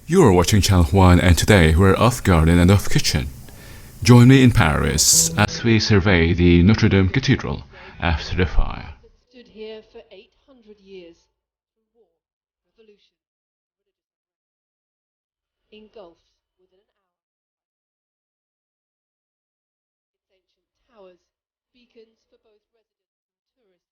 You are watching Channel 1 and today we're off garden and off kitchen. Join me in Paris as we survey the Notre-Dame Cathedral after the fire. Stood here for 800 years from war, revolution, engulfed within an hour. Its ancient towers, beacons for both residents and tourists.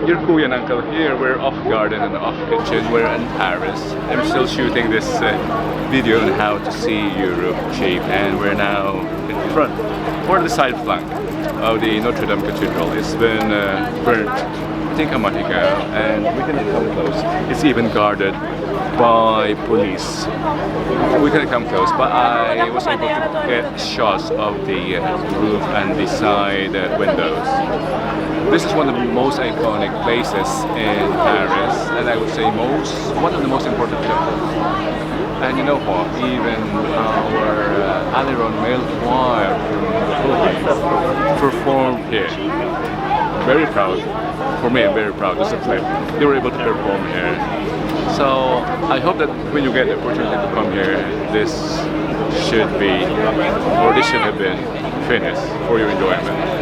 Dear Kuya and Uncle, here we're off garden and off kitchen. We're in Paris. I'm still shooting this video on how to see Europe cheap, and we're now in front or the side flank of the Notre-Dame Cathedral. It's been burnt, I think, a month ago, and we cannot come close. It's even guarded by police. We couldn't come close, but I was able to get shots of the roof and the side windows. This is one of the most iconic places in Paris, and I would say one of the most important temples. And you know what? Even our Aleron male choir from the Philippines performed here. Very proud. For me, I'm very proud as a clip. They were able to perform here. So I hope that when you get the opportunity to come here, this should have been finished for your enjoyment.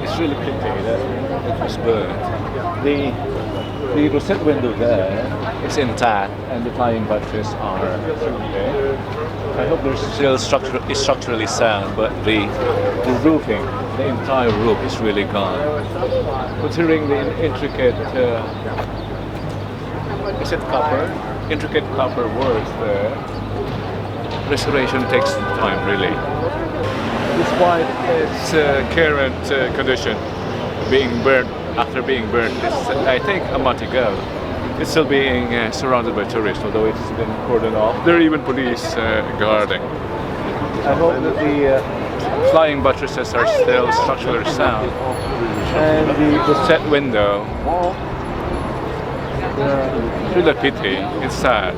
It's really pity that it was burned. The rosette window there is intact, and the flying buttress are okay. I hope they're still structurally sound, but the roofing, the entire roof is really gone. Considering the intricate, is it copper? Intricate copper works there. Restoration takes time, really. Despite its current condition, after being burnt, I think a month ago, it's still being surrounded by tourists, although it's been cordoned off. There are even police guarding. I hope that the flying buttresses are still structurally sound, and the set window, it's really a pity. It's sad.